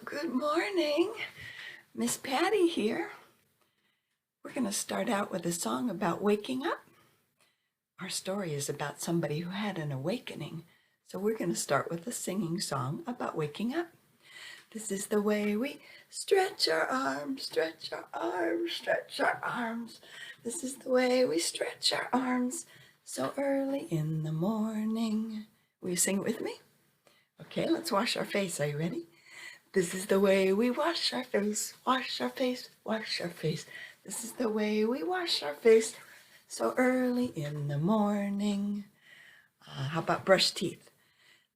Good morning. Miss Patty here. We're going to start out with a song about waking up. Our story is about somebody who had an awakening. So we're going to start with a singing song about waking up. This is the way we stretch our arms, stretch our arms, stretch our arms. This is the way we stretch our arms so early in the morning. Will you sing it with me? Okay, let's wash our face. Are you ready? This is the way we wash our face, wash our face, wash our face. This is the way we wash our face so early in the morning. How about brush teeth?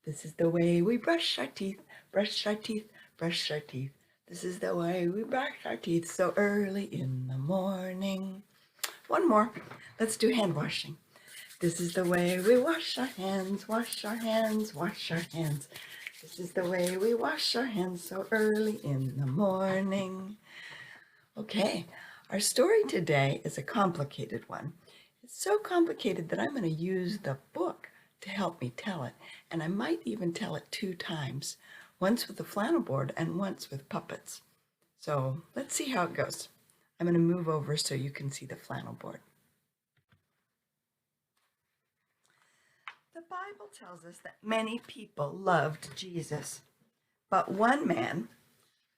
This is the way we brush our teeth, brush our teeth, brush our teeth. This is the way we brush our teeth so early in the morning. One more. Let's do hand washing. This is the way we wash our hands, wash our hands, wash our hands. This is the way we wash our hands so early in the morning. Okay, our story today is a complicated one. It's so complicated that I'm going to use the book to help me tell it. And I might even tell it 2 times, once with the flannel board and once with puppets. So let's see how it goes. I'm going to move over so you can see the flannel board. The Bible tells us that many people loved Jesus, but one man,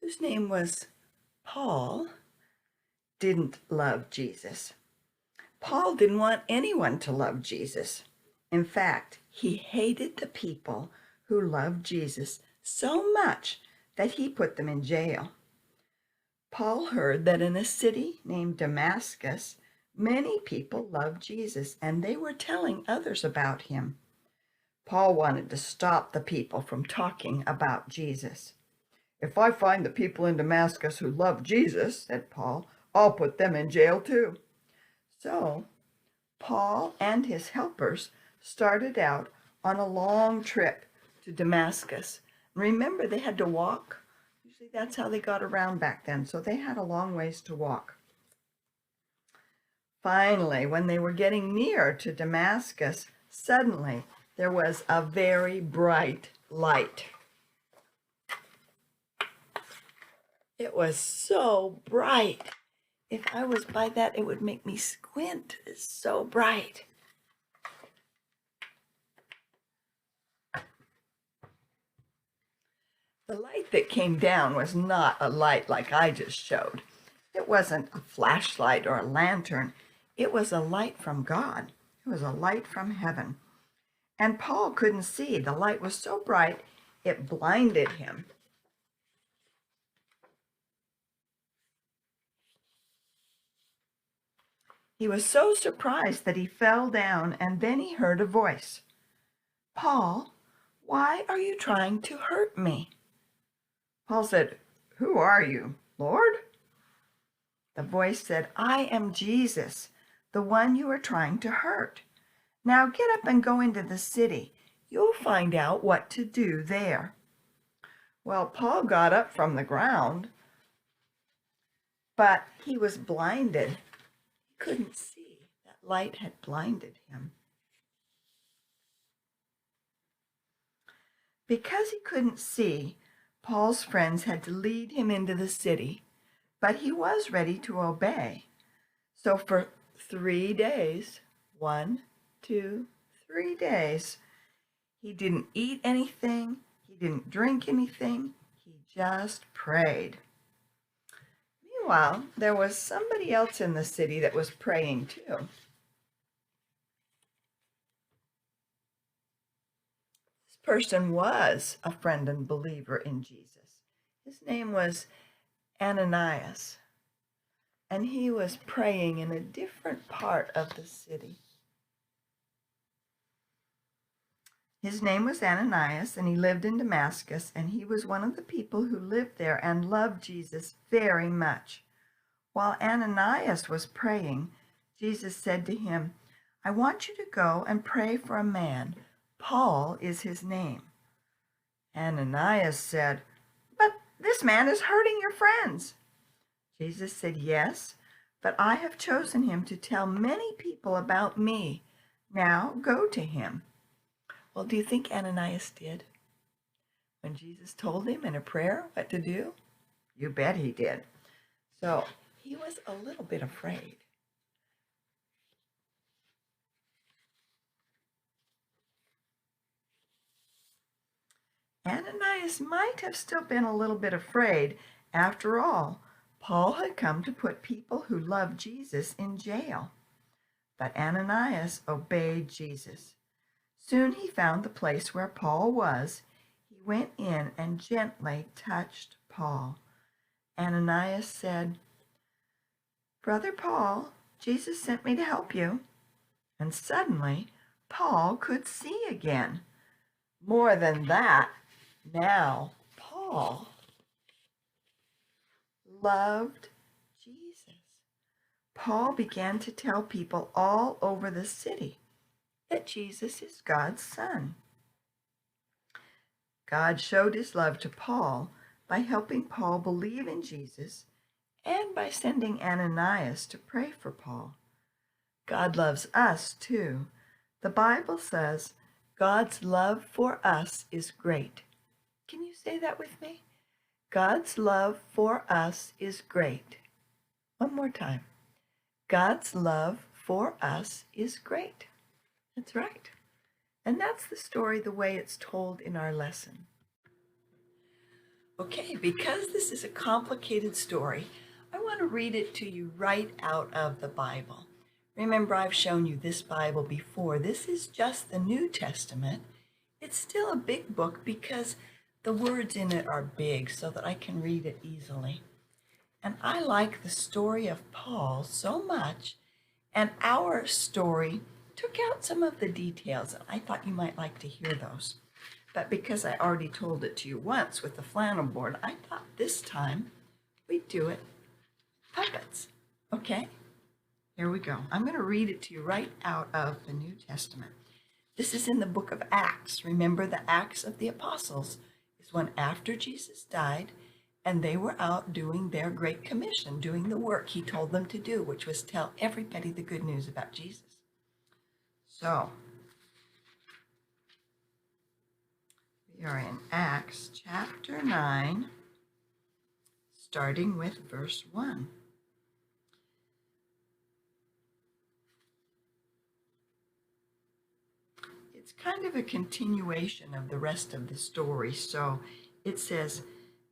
whose name was Paul, didn't love Jesus. Paul didn't want anyone to love Jesus. In fact, he hated the people who loved Jesus so much that he put them in jail. Paul heard that in a city named Damascus, many people loved Jesus, and they were telling others about him. Paul wanted to stop the people from talking about Jesus. "If I find the people in Damascus who love Jesus," said Paul, "I'll put them in jail too." So Paul and his helpers started out on a long trip to Damascus. Remember, they had to walk. Usually that's how they got around back then, so they had a long ways to walk. Finally, when they were getting near to Damascus, suddenly there was a very bright light. It was so bright. If I was by that, it would make me squint. It's so bright. The light that came down was not a light like I just showed. It wasn't a flashlight or a lantern. It was a light from God. It was a light from heaven. And Paul couldn't see. The light was so bright, it blinded him. He was so surprised that he fell down, and then he heard a voice. "Paul, why are you trying to hurt me?" Paul said, "Who are you, Lord?" The voice said, "I am Jesus, the one you are trying to hurt. Now get up and go into the city. You'll find out what to do there." Well, Paul got up from the ground, but he was blinded. He couldn't see. That light had blinded him. Because he couldn't see, Paul's friends had to lead him into the city, but he was ready to obey. So for 3 days, 1, 2, 3 days, he didn't eat anything, he didn't drink anything, he just prayed. Meanwhile, there was somebody else in the city that was praying too. This person was a friend and believer in Jesus. His name was Ananias, and he was praying in a different part of the city. His name was Ananias, and he lived in Damascus, and he was one of the people who lived there and loved Jesus very much. While Ananias was praying, Jesus said to him, "I want you to go and pray for a man. Paul is his name." Ananias said, "But this man is hurting your friends." Jesus said, "Yes, but I have chosen him to tell many people about me. Now go to him." Well, do you think Ananias did? when Jesus told him in a prayer what to do? You bet he did. So he was a little bit afraid. Ananias might have still been a little bit afraid. After all, Paul had come to put people who loved Jesus in jail. But Ananias obeyed Jesus. Soon he found the place where Paul was. He went in and gently touched Paul. Ananias said, "Brother Paul, Jesus sent me to help you." And suddenly, Paul could see again. More than that, now Paul loved Jesus. Paul began to tell people all over the city that Jesus is God's Son. God showed his love to Paul by helping Paul believe in Jesus and by sending Ananias to pray for Paul. God loves us too. The Bible says God's love for us is great. Can you say that with me? God's love for us is great. One more time. God's love for us is great. That's right. And that's the story the way it's told in our lesson. Okay, because this is a complicated story, I want to read it to you right out of the Bible. Remember, I've shown you this Bible before. This is just the New Testament. It's still a big book because the words in it are big so that I can read it easily. And I like the story of Paul so much, and our story took out some of the details, and I thought you might like to hear those. But because I already told it to you once with the flannel board, I thought this time we'd do it puppets. Okay? Here we go. I'm going to read it to you right out of the New Testament. This is in the book of Acts. Remember, the Acts of the Apostles is when after Jesus died, and they were out doing their great commission, doing the work he told them to do, which was tell everybody the good news about Jesus. So, we are in Acts chapter 9, starting with verse 1. It's kind of a continuation of the rest of the story. So it says,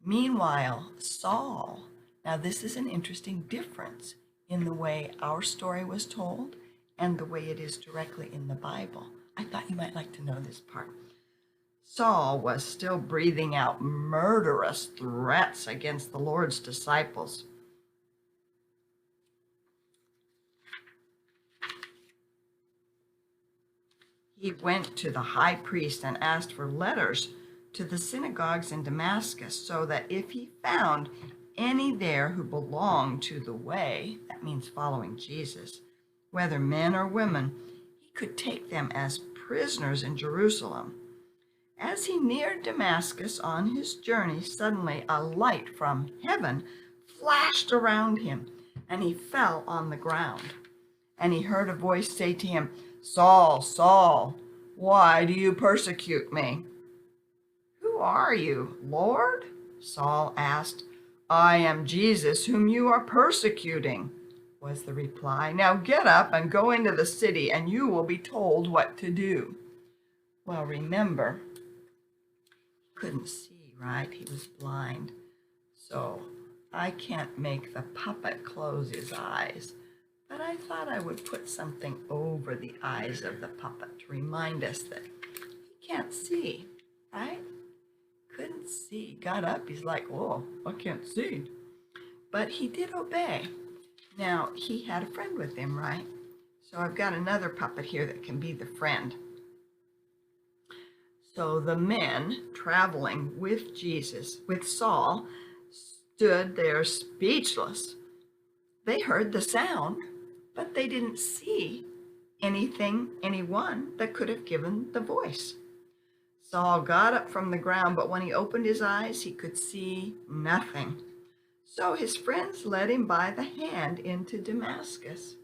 "Meanwhile, Saul." Now this is an interesting difference in the way our story was told and the way it is directly in the Bible. I thought you might like to know this part. Saul was still breathing out murderous threats against the Lord's disciples. He went to the high priest and asked for letters to the synagogues in Damascus, so that if he found any there who belonged to the way, that means following Jesus, whether men or women, he could take them as prisoners in Jerusalem. As he neared Damascus on his journey, suddenly a light from heaven flashed around him, and he fell on the ground. And he heard a voice say to him, "Saul, Saul, why do you persecute me?" "Who are you, Lord?" Saul asked. "I am Jesus, whom you are persecuting," was the reply. "Now get up and go into the city, and you will be told what to do." Well, remember, he couldn't see, right? He was blind. So I can't make the puppet close his eyes. But I thought I would put something over the eyes of the puppet to remind us that he can't see, right? Couldn't see. Got up. He's like, "Whoa, I can't see." But he did obey. Now, he had a friend with him, right? So I've got another puppet here that can be the friend. So the men traveling with Jesus, with Saul, stood there speechless. They heard the sound, but they didn't see anyone that could have given the voice. Saul got up from the ground, but when he opened his eyes, he could see nothing. So his friends led him by the hand into Damascus.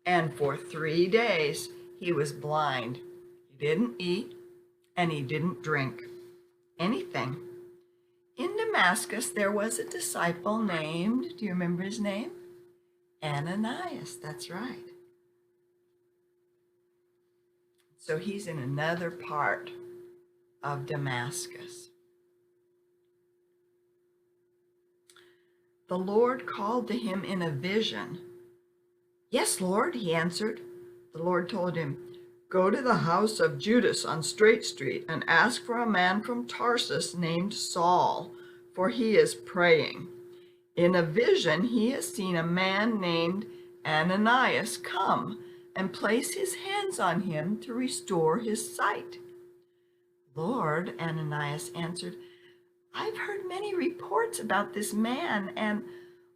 And for 3 days he was blind. He didn't eat, and he didn't drink anything. In Damascus, there was a disciple named, do you remember his name? Ananias, that's right. So he's in another part of Damascus. The Lord called to him in a vision. Yes, Lord, he answered. The Lord told him, go to the house of Judas on Straight Street and ask for a man from Tarsus named Saul, for he is praying. In a vision, he has seen a man named Ananias come and place his hands on him to restore his sight. Lord, Ananias answered, I've heard many reports about this man and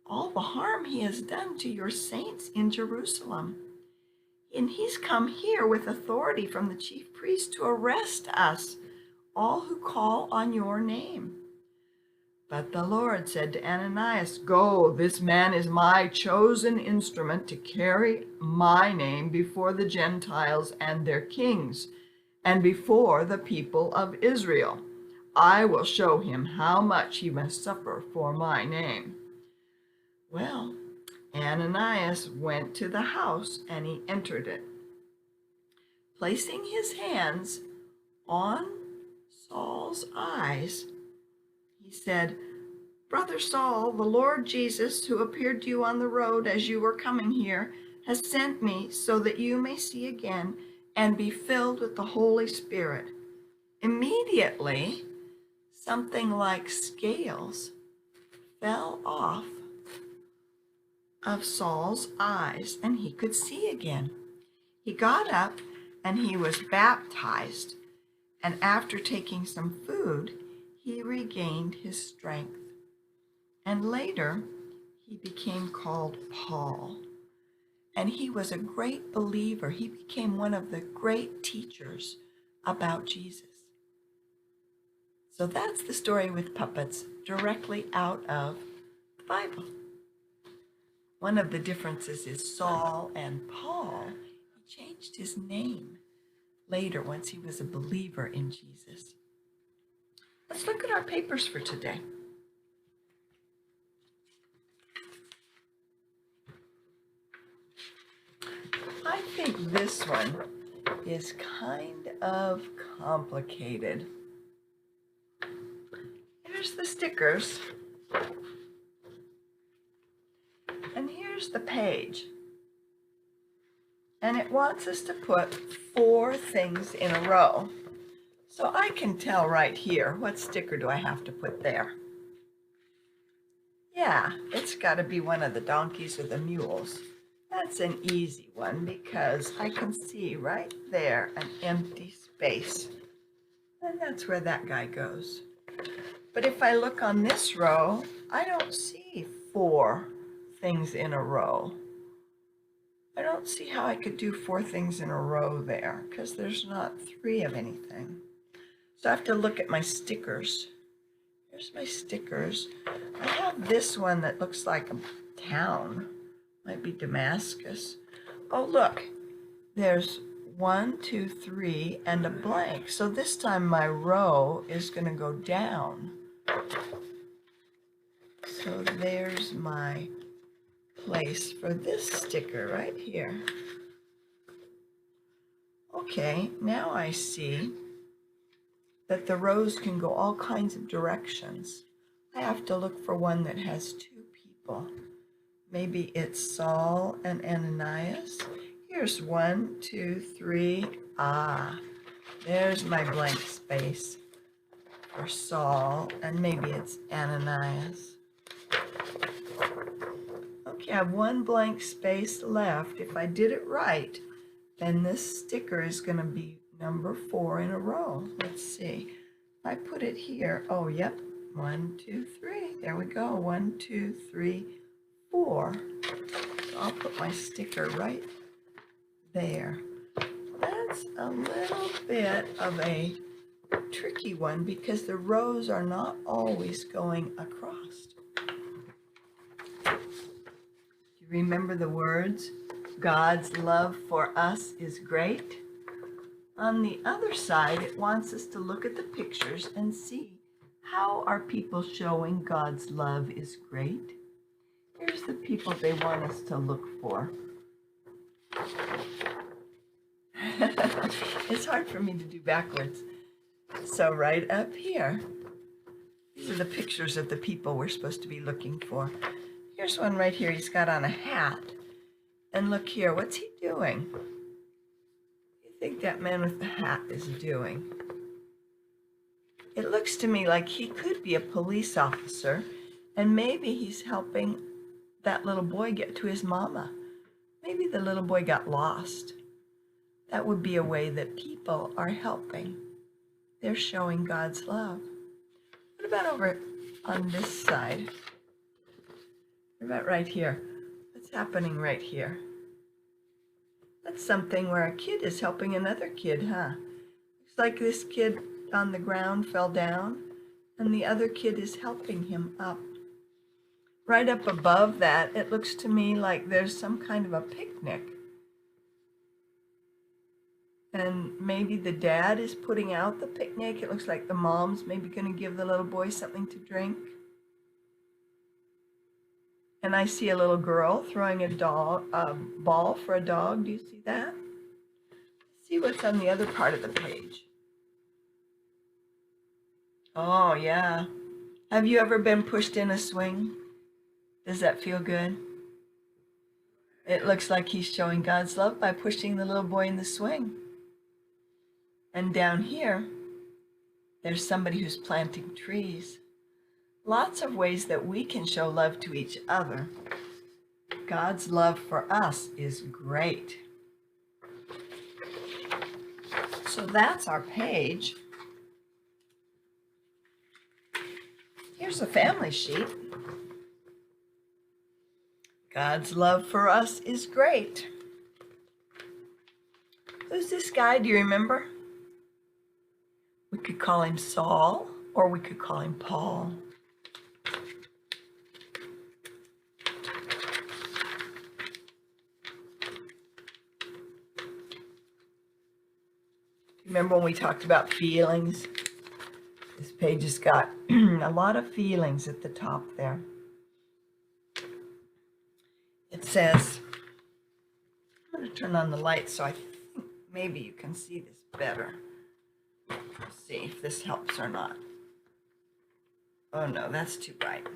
all the harm he has done to your saints in Jerusalem. And he's come here with authority from the chief priest to arrest us, all who call on your name. But the Lord said to Ananias, go, this man is my chosen instrument to carry my name before the Gentiles and their kings, and before the people of Israel. I will show him how much he must suffer for my name. Well, Ananias went to the house and he entered it. Placing his hands on Saul's eyes, he said, Brother Saul, the Lord Jesus, who appeared to you on the road as you were coming here, has sent me so that you may see again and be filled with the Holy Spirit. Immediately, something like scales fell off of Saul's eyes, and he could see again. He got up and he was baptized, and after taking some food, he regained his strength. And later, he became called Paul, and he was a great believer. He became one of the great teachers about Jesus. So that's the story with puppets, directly out of the Bible. One of the differences is Saul and Paul, he changed his name later once he was a believer in Jesus. Let's look at our papers for today. I think this one is kind of complicated. Here's the stickers. And here's the page. And it wants us to put 4 things in a row. So I can tell right here, what sticker do I have to put there? Yeah, it's got to be one of the donkeys or the mules. That's an easy one because I can see right there an empty space. And that's where that guy goes. But if I look on this row, I don't see 4 things in a row. I don't see how I could do 4 things in a row there because there's not 3 of anything. So I have to look at my stickers. Here's my stickers. I have this one that looks like a town. Might be Damascus. Oh, look. There's 1, 2, 3, and a blank. So this time my row is going to go down. So there's my place for this sticker right here. Okay, now I see that the rows can go all kinds of directions. I have to look for one that has 2 people. Maybe it's Saul and Ananias. Here's 1, 2, 3. Ah, there's my blank space for Saul, and maybe it's Ananias. Okay, I have 1 blank space left. If I did it right, then this sticker is going to be number 4 in a row. Let's see. I put it here. Oh, yep. 1, 2, 3. There we go. 1, 2, 3, 4. So I'll put my sticker right there. That's a little bit of a tricky one because the rows are not always going across. Do you remember the words? God's love for us is great. On the other side, it wants us to look at the pictures and see how are people showing God's love is great. Here's the people they want us to look for. It's hard for me to do backwards. So right up here, these are the pictures of the people we're supposed to be looking for. Here's one right here. He's got on a hat. And look here, what's he doing? What do you think that man with the hat is doing? It looks to me like he could be a police officer, and maybe he's helping that little boy get to his mama. Maybe the little boy got lost. That would be a way that people are helping. They're showing God's love. What about over on this side? What about right here? What's happening right here? That's something where a kid is helping another kid, huh? Looks like this kid on the ground fell down, and the other kid is helping him up. Right up above that, it looks to me like there's some kind of a picnic. And maybe the dad is putting out the picnic. It looks like the mom's maybe going to give the little boy something to drink. And I see a little girl throwing a ball for a dog. Do you see that? Let's see what's on the other part of the page. Oh, yeah. Have you ever been pushed in a swing? Does that feel good? It looks like he's showing God's love by pushing the little boy in the swing. And down here, there's somebody who's planting trees. Lots of ways that we can show love to each other. God's love for us is great. So that's our page. Here's a family sheet. God's love for us is great. Who's this guy? Do you remember? We could call him Saul, or we could call him Paul. Remember when we talked about feelings? This page has got a lot of feelings at the top there. It says, I'm going to turn on the light so I think maybe you can see this better. Let's see if this helps or not. Oh no, that's too bright.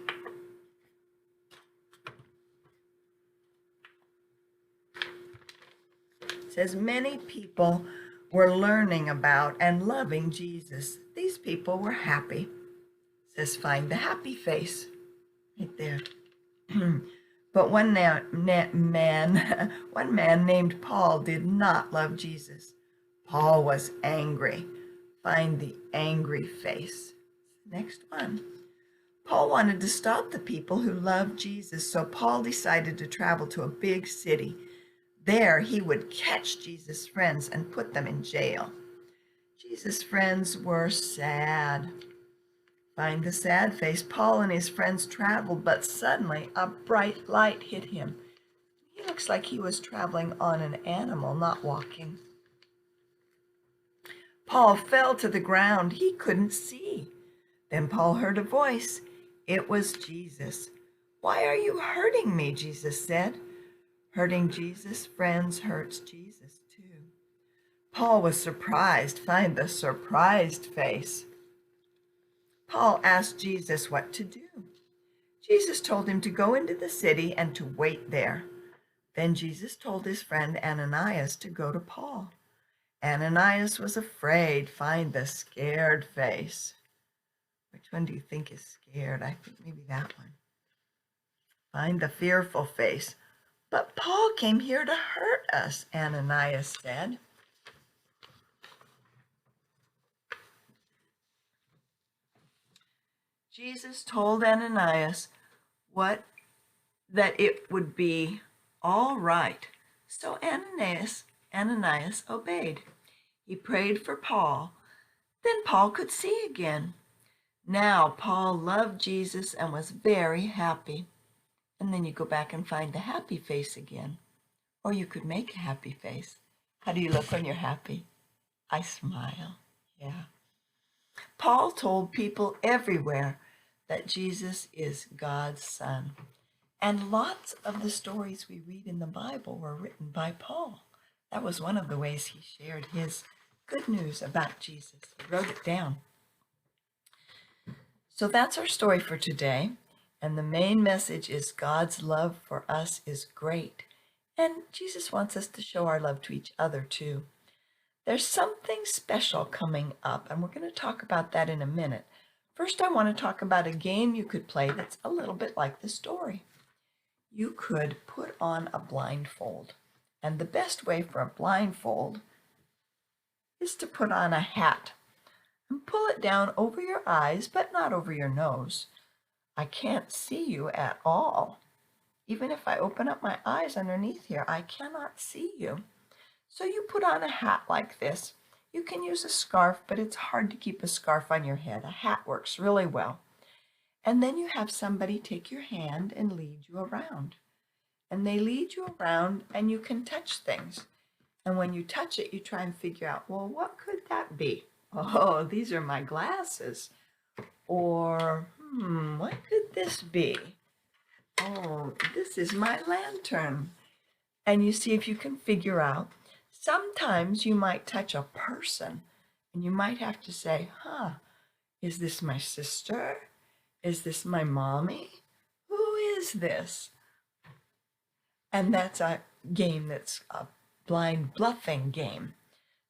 It says many people were learning about and loving Jesus. These people were happy. It says find the happy face right there. But one man named Paul did not love Jesus. Paul was angry. Find the angry face. Next one. Paul wanted to stop the people who loved Jesus, so Paul decided to travel to a big city. There he would catch Jesus' friends and put them in jail. Jesus' friends were sad. Find the sad face. Paul and his friends traveled, but suddenly a bright light hit him. He looks like he was traveling on an animal, not walking. Paul fell to the ground. He couldn't see. Then Paul heard a voice. It was Jesus. Why are you hurting me? Jesus said. Hurting Jesus' friends hurts Jesus too. Paul was surprised. Find the surprised face. Paul asked Jesus what to do. Jesus told him to go into the city and to wait there. Then Jesus told his friend Ananias to go to Paul. Ananias was afraid. Find the scared face. Which one do you think is scared? I think maybe that one. Find the fearful face. But Paul came here to hurt us, Ananias said. Jesus told Ananias that it would be all right. So Ananias obeyed. He prayed for Paul. Then Paul could see again. Now Paul loved Jesus and was very happy. And then you go back and find the happy face again. Or you could make a happy face. How do you look when you're happy? I smile. Yeah. Paul told people everywhere that Jesus is God's Son. And lots of the stories we read in the Bible were written by Paul. That was one of the ways he shared his good news about Jesus. He wrote it down. So that's our story for today. And the main message is God's love for us is great. And Jesus wants us to show our love to each other too. There's something special coming up, and we're going to talk about that in a minute. First, I want to talk about a game you could play that's a little bit like the story. You could put on a blindfold. And the best way for a blindfold is to put on a hat and pull it down over your eyes, but not over your nose. I can't see you at all. Even if I open up my eyes underneath here, I cannot see you. So you put on a hat like this. You can use a scarf, but it's hard to keep a scarf on your head. A hat works really well. And then you have somebody take your hand and lead you around. And they lead you around and you can touch things. And when you touch it, you try and figure out, well, what could that be? Oh, these are my glasses. Or, what could this be? Oh, this is my lantern. And you see if you can figure out. Sometimes you might touch a person and you might have to say, is this my sister? Is this my mommy? Who is this? And that's a game that's a blind bluffing game.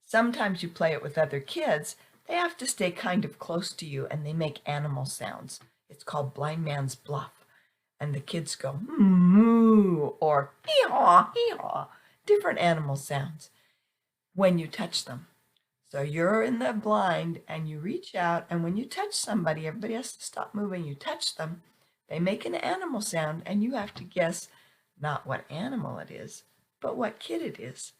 Sometimes you play it with other kids. They have to stay kind of close to you and they make animal sounds. It's called blind man's bluff. And the kids go, moo, or hee-haw, hee-haw, different animal sounds when you touch them. So you're in the blind and you reach out, and when you touch somebody, everybody has to stop moving. You touch them, they make an animal sound, and you have to guess not what animal it is, but what kid it is.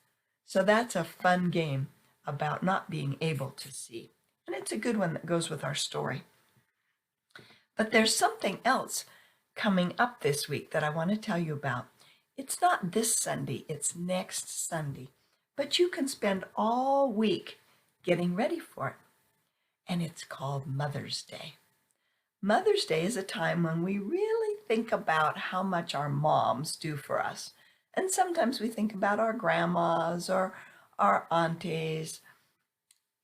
So that's a fun game about not being able to see. And it's a good one that goes with our story. But there's something else coming up this week that I want to tell you about. It's not this Sunday, it's next Sunday. But you can spend all week getting ready for it. And it's called Mother's Day. Mother's Day is a time when we really think about how much our moms do for us. And sometimes we think about our grandmas or our aunties.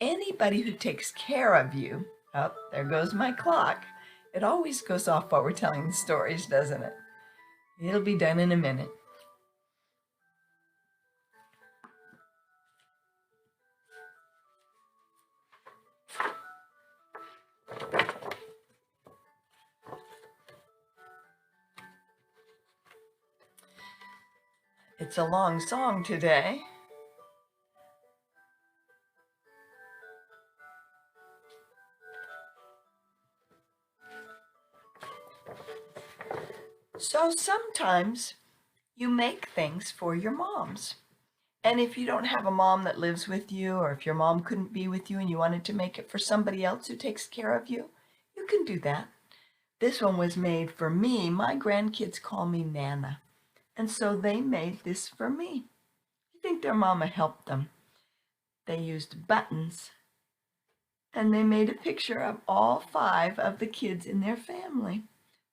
Anybody who takes care of you. Oh, there goes my clock. It always goes off while we're telling the stories, doesn't it? It'll be done in a minute. It's a long song today. So sometimes you make things for your moms. And if you don't have a mom that lives with you, or if your mom couldn't be with you and you wanted to make it for somebody else who takes care of you, you can do that. This one was made for me. My grandkids call me Nana. And so they made this for me. I think their mama helped them. They used buttons and they made a picture of all 5 of the kids in their family.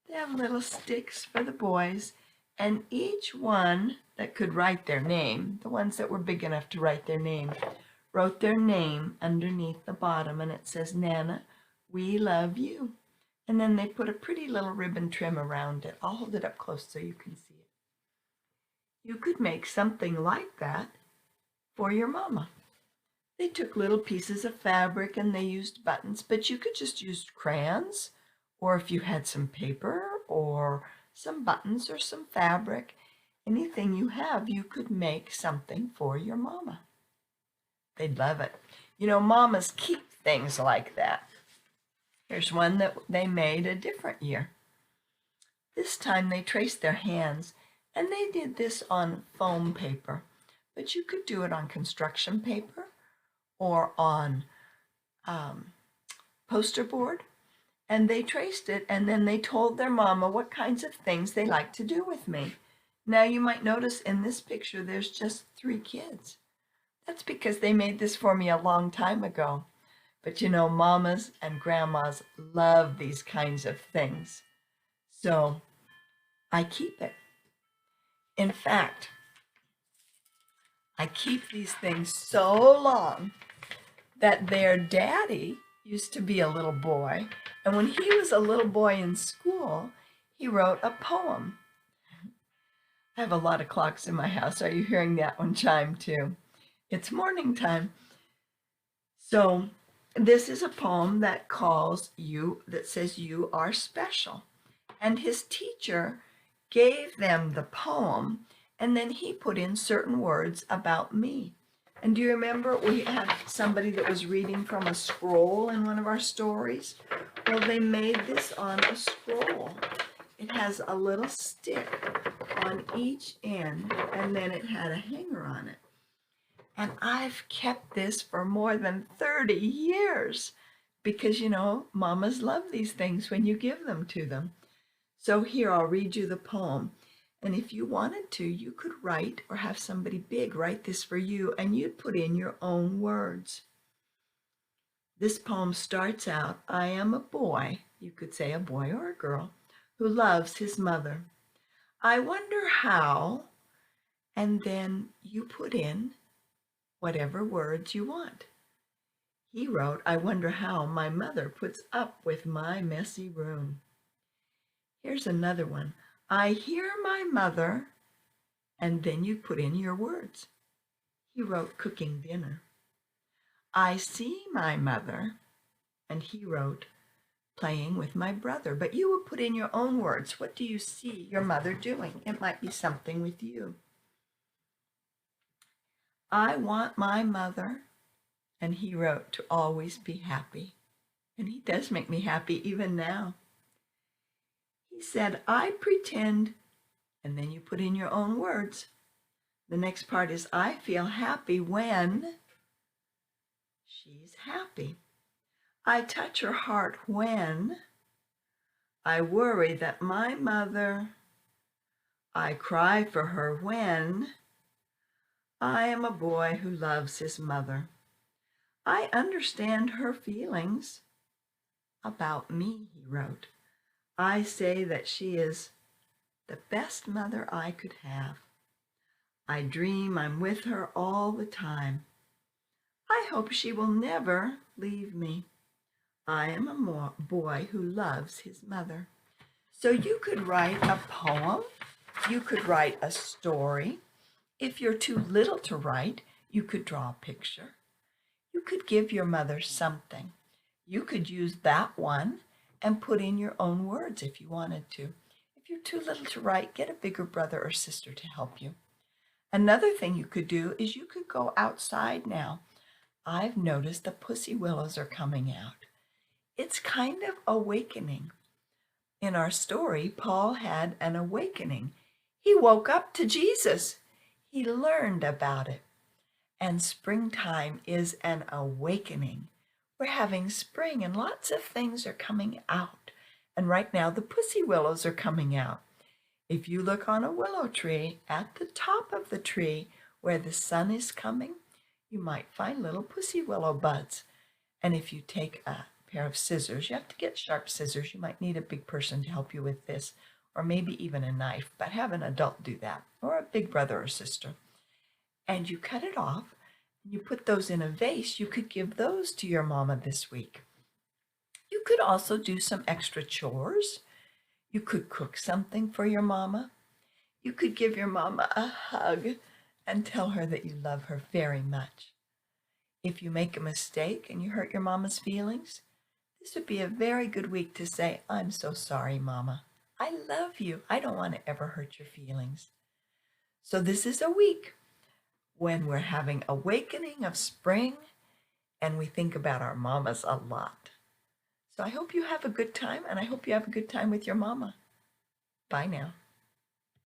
They have little sticks for the boys, and each one that could write their name, the ones that were big enough to write their name, wrote their name underneath the bottom, and it says, Nana, we love you. And then they put a pretty little ribbon trim around it. I'll hold it up close so you can see it. You could make something like that for your mama. They took little pieces of fabric and they used buttons, but you could just use crayons, or if you had some paper or some buttons or some fabric, anything you have, you could make something for your mama. They'd love it. You know, mamas keep things like that. Here's one that they made a different year. This time they traced their hands, and they did this on foam paper, but you could do it on construction paper or on poster board. And they traced it, and then they told their mama what kinds of things they like to do with me. Now you might notice in this picture there's just 3 kids. That's because they made this for me a long time ago. But you know, mamas and grandmas love these kinds of things. So I keep it. In fact, I keep these things so long that their daddy used to be a little boy. And when he was a little boy in school, he wrote a poem. I have a lot of clocks in my house. Are you hearing that one chime too? It's morning time. So this is a poem that says you are special. And his teacher gave them the poem, and then he put in certain words about me. And do you remember we had somebody that was reading from a scroll in one of our stories? Well, they made this on a scroll. It has a little stick on each end, and then it had a hanger on it. And I've kept this for more than 30 years because, you know, mamas love these things when you give them to them. So here, I'll read you the poem. And if you wanted to, you could write or have somebody big write this for you, and you'd put in your own words. This poem starts out, I am a boy, you could say a boy or a girl, who loves his mother. I wonder how, and then you put in whatever words you want. He wrote, I wonder how my mother puts up with my messy room. Here's another one. I hear my mother, and then you put in your words. He wrote cooking dinner. I see my mother, and he wrote playing with my brother. But you would put in your own words. What do you see your mother doing? It might be something with you. I want my mother, and he wrote to always be happy. And he does make me happy even now. He said, I pretend, and then you put in your own words. The next part is, I feel happy when she's happy. I touch her heart when I worry that my mother, I cry for her when I am a boy who loves his mother. I understand her feelings about me, he wrote. I say that she is the best mother I could have. I dream I'm with her all the time. I hope she will never leave me. I am a boy who loves his mother. So you could write a poem. You could write a story. If you're too little to write, you could draw a picture. You could give your mother something. You could use that one and put in your own words if you wanted to. If you're too little to write, get a bigger brother or sister to help you. Another thing you could do is you could go outside now. I've noticed the pussy willows are coming out. It's kind of awakening. In our story, Paul had an awakening. He woke up to Jesus. He learned about it. And springtime is an awakening. We're having spring and lots of things are coming out. And right now the pussy willows are coming out. If you look on a willow tree, at the top of the tree where the sun is coming, you might find little pussy willow buds. And if you take a pair of scissors, you have to get sharp scissors. You might need a big person to help you with this, or maybe even a knife, but have an adult do that, or a big brother or sister. And you cut it off, and you put those in a vase. You could give those to your mama this week. You could also do some extra chores. You could cook something for your mama. You could give your mama a hug and tell her that you love her very much. If you make a mistake and you hurt your mama's feelings, this would be a very good week to say, I'm so sorry, Mama. I love you. I don't want to ever hurt your feelings. So this is a week when we're having awakening of spring and we think about our mamas a lot. So I hope you have a good time, and I hope you have a good time with your mama. Bye now.